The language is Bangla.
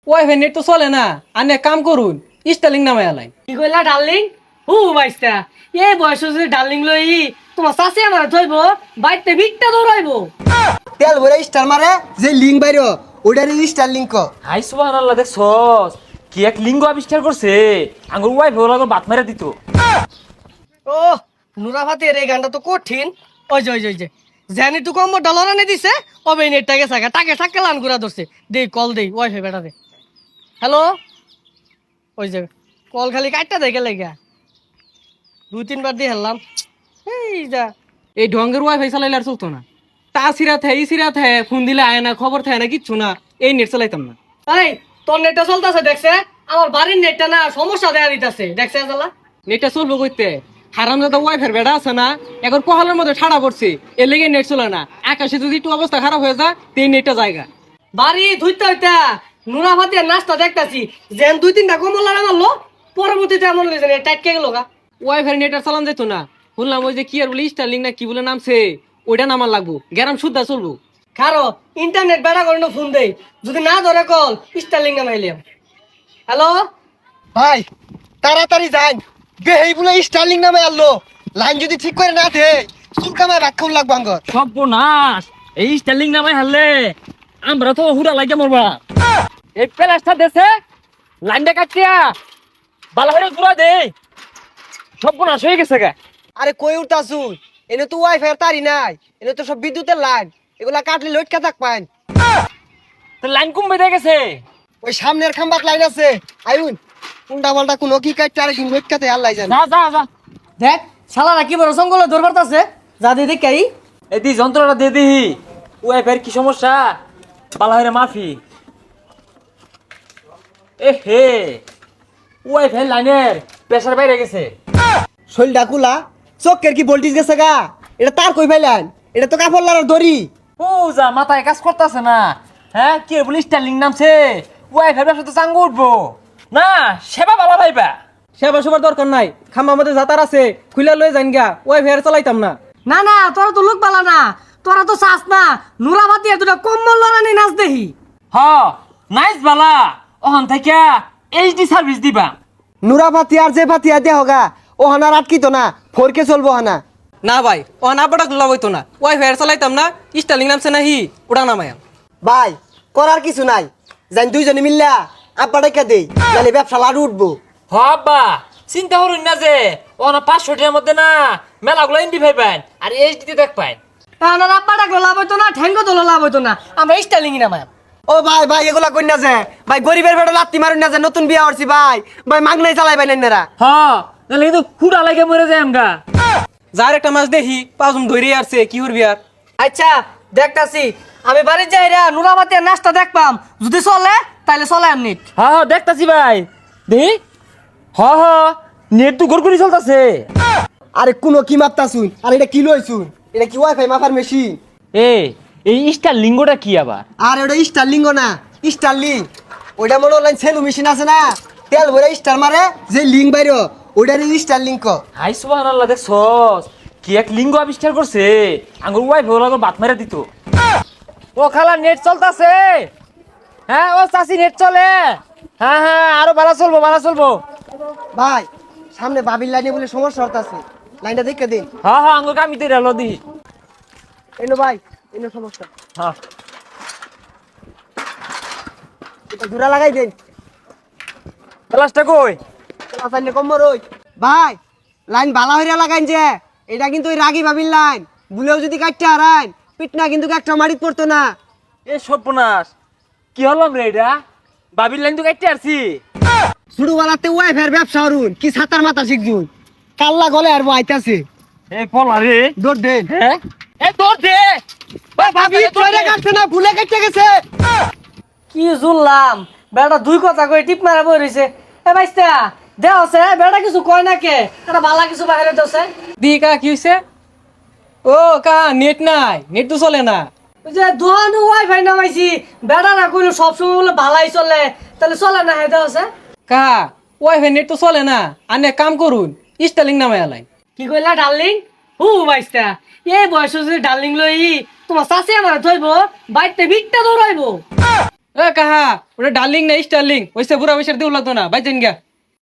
ওয়াইফাই নেট তো চলে না, আনে কাম করুন, স্টারলিং নামে আলাই। কি কইলা ডার্লিং? বাইস্তা এই বয়স যদি ডার্লিং লই তোমার চাষি আমার থইব বাইতে ভিকটা দৌড়াইবো। তেল ভরে স্টার মারে যে লিঙ্ক বাইর ওইটার স্টার লিঙ্ক। হাই সুবহানাল্লাহ, দেখছস কি এক লিঙ্গ আবিষ্কার করছে। আঙ্গুর ওয়াইফ ওর আগর বাত মেরে দিত। ও নুরাভাতের এই গানটা তো কঠিন। ওই যে জানি তো কম ডলার আনে দিছে ওবে নেটটাকে সাকা তাকে সাকা লান গুড়া ধরছে। দেই কল দেই ওয়াইফাই বেটা দে। হ্যালো, ওই যে কল খালি কাটটা দেখে লেগা 2-3 বার দিয়ে হেললাম। এই যা এই ঢঙ্গের ওয়াইফাই চালাইলে আর চলতো না। তা সিরাত হ্যাঁ, ই সিরাত হ্যাঁ, ফোন দিলে আয় না, খবর থাকে না, কিচ্ছু না। এই নেট চালাইতাম না। এই তোর নেটটা চলতেছে দেখছে, আমার বাড়ির নেটটা না সমস্যা দেখা দিতেছে দেখছে জ্বালা। নেটটা চলবো কইতে, হারামজাদা ওয়াইফাই বেড়া আছে না, এখন পহালের মধ্যে ঠাড়া পড়ছে, এর লেগে নেট চলে না। আকাশে যদি একটু অবস্থা খারাপ হয়ে যায় তো এই নেটটা জায়গা। বাড়ি ধুইতে হইতা নুরাভাতের নাস্তা দেখতাছি যেন 2-3টা কমল লাগা মারলো, পরবর্তীতে এমন লেগেছে নেট টাইটকে গেল গা। ওয়াইফাই নেট আর চালান যেত না। শুনলাম ওই যে কি আর বলে স্টারলিং না কি বলে নামছে, ওইটা নামার লাগবো, গ্যারাম শুদ্ধা চলবো। কারো ইন্টারনেট বেড়া করে ফোন দেই, যদি না ধরে কল স্টারলিং নামাইলাম। হ্যালো ভাই তাড়াতাড়ি যান, বেহেই বলে স্টারলিং নামে আনলো। লাইন যদি ঠিক করে না দে চুলকামায় রাখুন লাগবো আঙ্গর। সর্বনাশ, এই স্টাইলিং নামাই হারলে আমরা তো হুড়া লাগে মরবা। এই প্লাস্টার দেশে লাইনটা কাটিয়া বালা হয়ে ঘুরা দে। সর্বনাশ হয়ে গেছে গা। আরে কই উঠতাছুন, এনে তো ওয়াইফাই তারি নাই, এনে তো সব বিদ্যুতের লাইন, এগুলা কাটলে লটকা থাক পাইন। তো লাইন কমবে দিয়ে গেছে। ওই সামনের খাম্বাত লাইন আছে, আইউন কোনটা বলটা কোনো কি কাটতে আরে দিন লটকাতে আল্লাহ জানে। যা যা যা, দেখ শালারা কি বড় জঙ্গলে দরবার আছে যা দিয়ে দেখাই। এই দি যন্ত্রটা দিয়ে দিহি। ওয়াইফাইয়ের কি সমস্যা, বালা হয়ে মাফি। এ হে, ওয়াইফাই লাইনের প্রেসার বাইরে গেছে। শৈল ডাকুলা চোখের কি ভোল্টেজ গেছে গা, এটা তার কই পাইলেন, এটা তো কাপড় লাগার দড়ি। ও যা মাথায় কাজ করতেছে না। হ্যাঁ কি বলি স্টাইলিং নামছে, ওয়াইফাই ব্যবসা তো চাঙ্গু উঠবো না, সেবা বালা ভাইবা। সেবা সেবার দরকার নাই, খাম্বা মধ্যে যাতার আছে, খুলে লয়ে যান গা, ওয়াইফাই আর চালাইতাম না। না না তোরা তো লোক বালা না, তোরা তো চাস না নুরাভাতি দুটা কম্বল লড়ানি নাচ দেহি। হ নাইস বালা, ওখান থেকে এইচডি সার্ভিস দিবা। নুরা পাতি আর যে পাতি আর দেহ গা ও হানার আটকিত না, ফোরকে চলবো হানা। না ভাই, ও না বড় লাভ হইতো না, ওয়াইফাই আর চালাইতাম না, স্টারলিং নামছে না হি, ওটা নামায়াম। ভাই করার কিছু নাই, জান দুইজনে মিললা আব্বা ডাইকা দেই, নালে ব্যবসা লাড়ু উঠবো। হ আব্বা, চিন্তা করুন না যে ওখানে 500 টাকার মধ্যে না মেলাগুলো এমবি পাইবেন আর এইচডি দেখ পাইন। না রাব্বা ডাকলো লাভ হইতো না, ঠ্যাঙ্গো তোলো লাভ হইতো না, আমরা স্টাইলিংই নামাই। ও ভাই ভাই এগুলা কই না যে, ভাই গরিবের বেটা লাত্তি মারুন না যে, নতুন বিয়া হরছি ভাই, ভাই মাগনাই চালাই ভাই নাইনারা। হ নাহলে কিন্তু হুড়া লাগে মরে যায় আমগা। যার একটা মাছ দেখি পাঁচজন ধরে আসছে, কি করবি আর। আচ্ছা দেখতাছি, আমি বাড়ির যাইরা নুরাভাতি নাস্তা দেখপাম, যদি চলে তাইলে চলে আর নেট। হ হ দেখতাছি ভাই, দেখি। হ হ নেট তো গড়গড়ি চলতেছে। আরে কোনো কি মাপতাছুন, আর এটা কি লইছুন, এটা কি ওয়াইফাই মাপার মেশিন? এই স্টার লিঙ্গটা কি আবার? আর ওটা স্টারলিং না, স্টারলিং ওইটা মনে অনলাইন সেলু মেশিন আছে না, তেল ভরে স্টার মারে যে লিঙ্ক বাইর ওইটার স্টারলিং ক। হাই সুবহানাল্লাহ, দেখছস কি এক লিঙ্গ আবিষ্কার করছে। আঙ্গুর ওয়াইফ ওর আগর বাত মেরে দিত। ও খালা নেট চলতেছে। হ্যাঁ ও চাচি নেট চলে। হ্যাঁ হ্যাঁ আরো ভালো চলবো ভালো চলবো। ভাই সামনে বাবির লাইনে বলে সমস্যা হতাছে, লাইনটা দেখে দিন। হ্যাঁ হ্যাঁ আঙ্গুর কামিতে রেলো দি। এনো ভাই এনো সমস্যা, হ্যাঁ এটা জোড়া লাগাই দেন। ক্লাসটা কই? লাইনে কম রই ভাই, লাইন বালা হইরা লাগাইন যে, এটা কিন্তু ওই রাগি বাবির লাইন, বুলেও যদি কাটতে হারাইন পিটনা কিন্তু একটা মারিত পড়তো না। এ সর্বনাশ, কি হলাম রে এটা? বাবির লাইন তো কাটতে আসছি। শুরু বেলাতে ওয়াইফাইয়ের ব্যবসা হরুন, কি ছাতার মাথা শিখছুন, কাল্লা গলে আর আইতাছে। এই পলা রে। দৌড় দেন। হ্যাঁ এ দৌড় দে। ভাবি তোরে কাটছে না, ভুলে কেটে গেছে। কি জুললাম বেটা দুই কথা কই টিপ মারা বই রইছে। এ ভাইস্তা দেও আছে বেটা কিছু কয় না কে, এটা বালা কিছু বাইরে দছে। দি কা কি হইছে? ও কা নেট নাই, নেট তো চলে না। ওই যে দোহানু ওয়াইফাই নামাইছি, বেটা না কইলো সব সময় বলে ভালাই চলে, তাহলে চলে না হে দেও আছে। কা ওয়াইফাই নেট তো চলে না, আনে কাম করুন, স্টারলিং নামে আলাই। কি কইলা ডার্লিং? ভাইস্তা এই বয়স যদি ডার্লিং লই তোমার চাষি আমার থইব বাইতে ভিকটা দৌড়াইবো। কাহা ওটা ডার্লিং না স্টার্লিং ওইসে বুড়া বৈশার দেউ লাগতো না বাইচেন গা